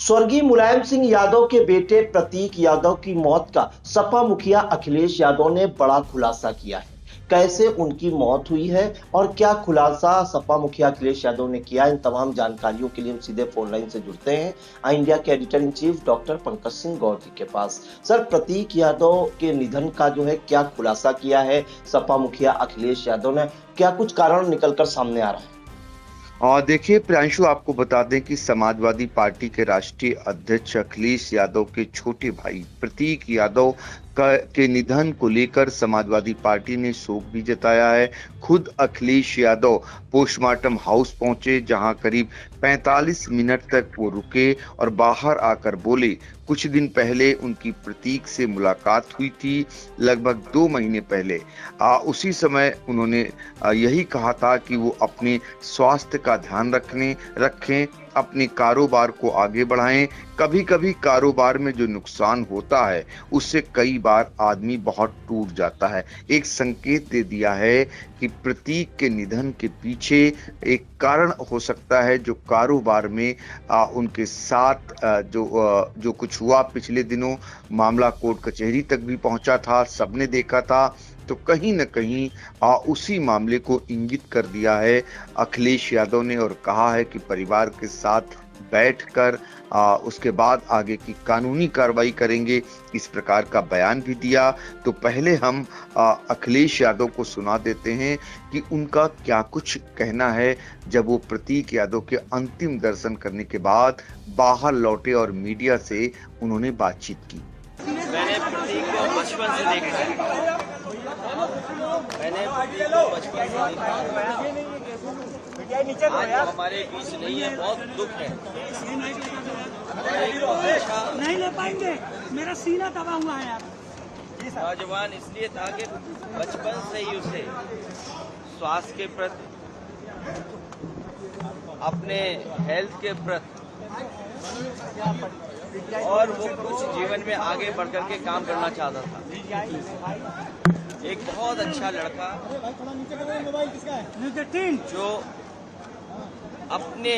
स्वर्गीय मुलायम सिंह यादव के बेटे प्रतीक यादव की मौत का सपा मुखिया अखिलेश यादव ने बड़ा खुलासा किया है। कैसे उनकी मौत हुई है और क्या खुलासा सपा मुखिया अखिलेश यादव ने किया, इन तमाम जानकारियों के लिए हम सीधे फोन लाइन से जुड़ते हैं आई इंडिया के editor in chief doctor Pankaj Singh Gaur ji के पास। सर, प्रतीक यादव के निधन का जो है क्या खुलासा किया है सपा मुखिया अखिलेश यादव ने, क्या कुछ कारण निकलकर सामने आ रहा है? और देखिए प्रियांशु, आपको बता दें कि समाजवादी पार्टी के राष्ट्रीय अध्यक्ष अखिलेश यादव के छोटे भाई प्रतीक यादव के निधन को लेकर समाजवादी पार्टी ने शोक भी जताया है। खुद अखिलेश यादव पोस्टमार्टम हाउस पहुंचे, जहां करीब 45 मिनट तक वो रुके और बाहर आकर बोले कुछ दिन पहले उनकी प्रतीक से मुलाकात हुई थी, लगभग 2 महीने पहले। उसी समय उन्होंने यही कहा था कि वो अपने स्वास्थ्य का ध्यान रखें, अपने कारोबार को आगे बढ़ाएं। कभी कभी कारोबार में जो नुकसान होता है उससे कई बार आदमी बहुत टूट जाता है। एक संकेत दे दिया है कि प्रतीक के निधन के पीछे एक कारण हो सकता है जो कारोबार में उनके साथ जो कुछ हुआ पिछले दिनों, मामला कोर्ट कचहरी तक भी पहुंचा था, सबने देखा था। तो कहीं न कहीं उसी मामले को इंगित कर दिया है अखिलेश यादव ने और कहा है कि परिवार के साथ बैठकर उसके बाद आगे की कानूनी कार्रवाई करेंगे, इस प्रकार का बयान भी दिया। तो पहले हम अखिलेश यादव को सुना देते हैं कि उनका क्या कुछ कहना है जब वो प्रतीक यादव के अंतिम दर्शन करने के बाद बाहर लौटे और मीडिया से उन्होंने बातचीत की। मैंने प्रतीक को बचपन से देखा है। आज हमारे बीच नहीं है, बहुत दुख है। नहीं ले पाएंगे, मेरा सीना दबा हुआ है यार। नौजवान इसलिए था कि बचपन से ही उसे स्वास्थ्य के प्रति, अपने हेल्थ के प्रति और वो कुछ जीवन में आगे बढ़कर के काम करना चाहता था। एक बहुत अच्छा लड़का जो अपने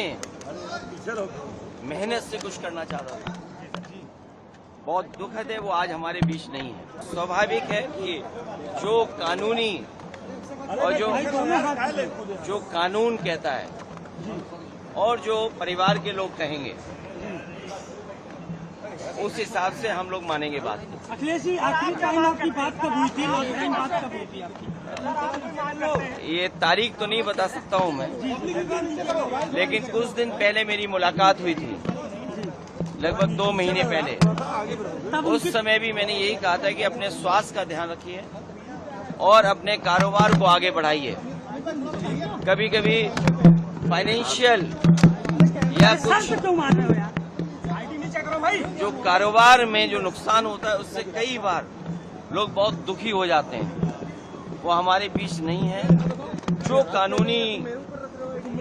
मेहनत से कुछ करना चाहता था। बहुत दुखद है वो आज हमारे बीच नहीं है। स्वाभाविक है कि जो कानूनी और जो कानून कहता है और जो परिवार के लोग कहेंगे उस हिसाब से हम लोग मानेंगे बात को। अखिलेश जी, आखिरी टाइम आपकी बात कब हुई थी? बात कब हुई थी आपकी? ये तारीख तो नहीं बता सकता हूँ मैं, लेकिन कुछ दिन पहले मेरी मुलाकात हुई थी, लगभग 2 महीने पहले। उस समय भी मैंने यही कहा था कि अपने स्वास्थ्य का ध्यान रखिए और अपने कारोबार को आगे बढ़ाइए। कभी कभी फाइनेंशियल या कुछ जो कारोबार में जो नुकसान होता है उससे कई बार लोग बहुत दुखी हो जाते हैं। वो हमारे बीच नहीं है। जो कानूनी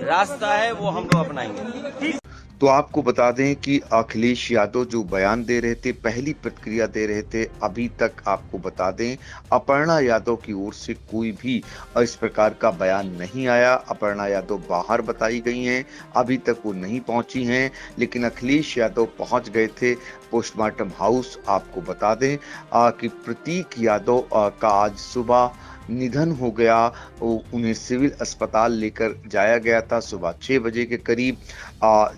रास्ता है वो हम लोग अपनाएंगे। तो आपको बता दें कि अखिलेश यादव जो बयान दे रहे थे, पहली प्रतिक्रिया दे रहे थे, अभी तक आपको बता दें अपर्णा यादव की ओर से कोई भी इस प्रकार का बयान नहीं आया। अपर्णा यादव बाहर बताई गई हैं, अभी तक वो नहीं पहुंची हैं, लेकिन अखिलेश यादव पहुंच गए थे पोस्टमार्टम हाउस। आपको बता दें कि प्रतीक यादव का आज सुबह निधन हो गया। उन्हें सिविल अस्पताल लेकर जाया गया था सुबह 6 बजे के करीब,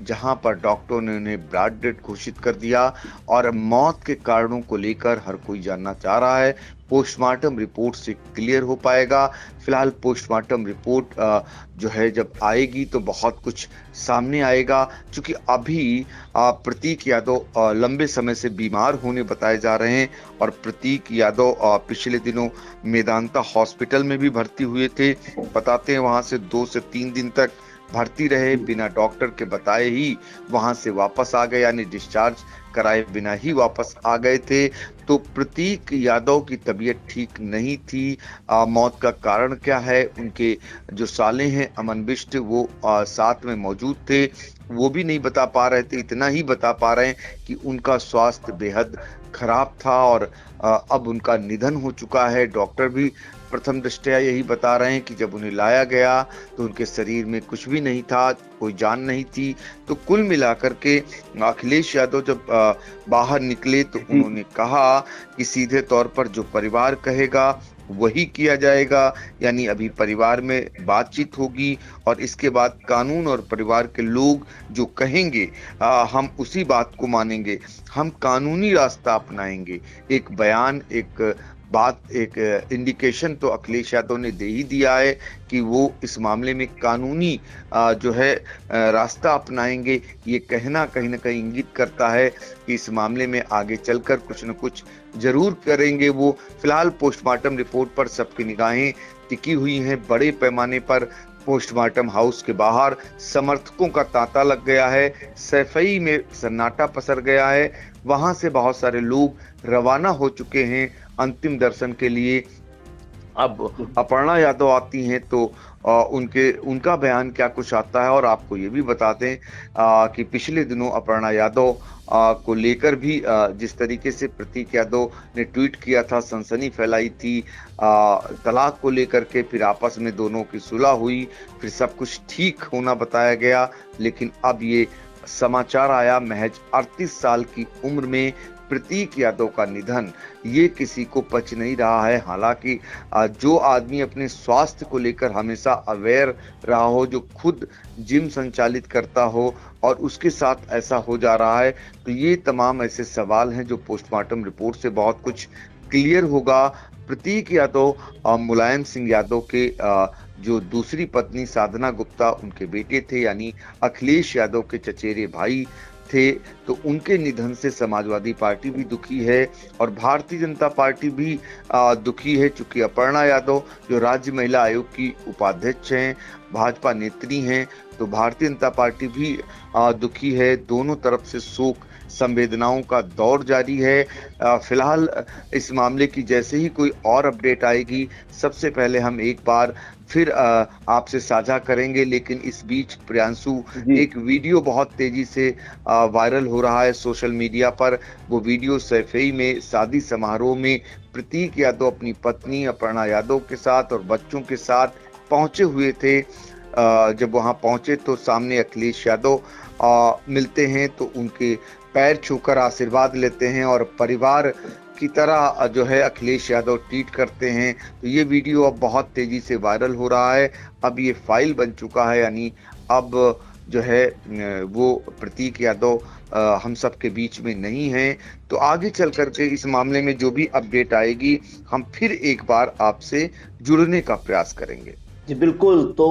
जहां पर डॉक्टरों ने उन्हें ब्लड डेथ घोषित कर दिया और मौत के कारणों को लेकर हर कोई जानना चाह रहा है। पोस्टमार्टम रिपोर्ट से क्लियर हो पाएगा। फिलहाल पोस्टमार्टम रिपोर्ट जो है जब आएगी तो बहुत कुछ सामने आएगा, क्योंकि अभी प्रतीक यादव लंबे समय से बीमार होने बताए जा रहे हैं और प्रतीक यादव पिछले दिनों मेदांता हॉस्पिटल में भी भर्ती हुए थे। बताते हैं वहां से 2 से 3 दिन तक भर्ती रहे, बिना डॉक्टर के बताए ही वहां से वापस आ गए, यानी डिस्चार्ज कराए बिना ही वापस आ गए थे। तो प्रतीक यादव की तबीयत ठीक नहीं थी। मौत का कारण क्या है, उनके जो साले हैं अमन बिष्ट वो साथ में मौजूद थे, वो भी नहीं बता पा रहे थे। इतना ही बता पा रहे हैं कि उनका स्वास्थ्य बेहद खराब था और अब उनका निधन हो चुका है। डॉक्टर भी प्रथम दृष्टया यही बता रहे हैं कि जब उन्हें लाया गया तो उनके शरीर में कुछ भी नहीं था, कोई जान नहीं थी। तो कुल मिलाकर के अखिलेश यादव जब बाहर निकले तो उन्होंने कहा कि सीधे तौर पर जो परिवार कहेगा वही किया जाएगा, यानी अभी परिवार में बातचीत होगी और इसके बाद कानून और परिवार के लोग जो कहेंगे हम उसी बात को मानेंगे, हम कानूनी रास्ता अपनाएंगे। एक बयान, एक बात, एक इंडिकेशन तो अखिलेश यादव ने दे ही दिया है कि वो इस मामले में कानूनी जो है रास्ता अपनाएंगे। ये कहना कहीं ना कहीं इंगित करता है कि इस मामले में आगे चलकर कुछ न कुछ जरूर करेंगे वो। फिलहाल पोस्टमार्टम रिपोर्ट पर सबकी निगाहें टिकी हुई हैं। बड़े पैमाने पर पोस्टमार्टम हाउस के बाहर समर्थकों का तांता लग गया है, सैफई में सन्नाटा पसर गया है। वहां से बहुत सारे लोग रवाना हो चुके हैं अंतिम दर्शन के लिए। अब अपर्णा यादव आती हैं तो उनका बयान क्या कुछ आता है। और आपको ये भी बता दें कि पिछले दिनों अपर्णा यादव को लेकर भी जिस तरीके से प्रतीक यादव ने ट्वीट किया था, सनसनी फैलाई थी तलाक को लेकर के, फिर आपस में दोनों की सुलह हुई, फिर सब कुछ ठीक होना बताया गया। लेकिन अब ये समाचार आया महज 38 साल की उम्र में प्रतीक यादव का निधन, ये किसी को पच नहीं रहा है। हालांकि जो आदमी अपने स्वास्थ्य को लेकर हमेशा अवेयर रहा हो, जो खुद जिम संचालित करता हो और उसके साथ ऐसा हो जा रहा है, तो ये तमाम ऐसे सवाल हैं जो पोस्टमार्टम रिपोर्ट से बहुत कुछ क्लियर होगा। प्रतीक यादव मुलायम सिंह यादव के जो दूसरी पत्नी साधना गुप्ता उनके बेटे थे, यानी अखिलेश यादव के चचेरे भाई थे। तो उनके निधन से समाजवादी पार्टी भी दुखी है और भारतीय जनता पार्टी भी दुखी है, चूंकि अपर्णा यादव जो राज्य महिला आयोग की उपाध्यक्ष हैं, भाजपा नेत्री हैं, तो भारतीय जनता पार्टी भी दुखी है। दोनों तरफ से शोक संवेदनाओं का दौर जारी है। फिलहाल इस मामले की जैसे ही कोई और अपडेट आएगी सबसे पहले हम एक बार फिर आपसे साझा करेंगे। लेकिन इस बीच प्रियांशु, एक वीडियो बहुत तेजी से वायरल हो रहा है सोशल मीडिया पर। वो वीडियो सैफई में शादी समारोह में प्रतीक यादव अपनी पत्नी अपर्णा यादव के साथ और बच्चों के साथ पहुंचे हुए थे। जब वहां पहुंचे तो सामने अखिलेश यादव मिलते हैं तो उनके पैर छूकर आशीर्वाद लेते हैं और परिवार की तरह जो है अखिलेश यादव ट्वीट करते हैं। तो ये वीडियो अब बहुत तेजी से वायरल हो रहा है। अब ये फाइल बन चुका है, यानी अब जो है वो प्रतीक यादव हम सब के बीच में नहीं है। तो आगे चल करके इस मामले में जो भी अपडेट आएगी हम फिर एक बार आपसे जुड़ने का प्रयास करेंगे। जी बिल्कुल। तो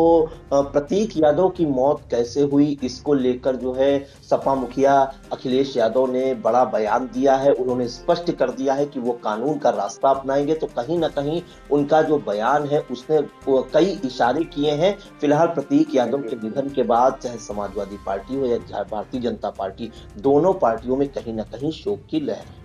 प्रतीक यादव की मौत कैसे हुई, इसको लेकर जो है सपा मुखिया अखिलेश यादव ने बड़ा बयान दिया है। उन्होंने स्पष्ट कर दिया है कि वो कानून का रास्ता अपनाएंगे। तो कहीं ना कहीं उनका जो बयान है उसने कई इशारे किए हैं। फिलहाल प्रतीक यादव के निधन के बाद चाहे समाजवादी पार्टी हो या भारतीय जनता पार्टी, दोनों पार्टियों में कहीं ना कहीं शोक की लहर है।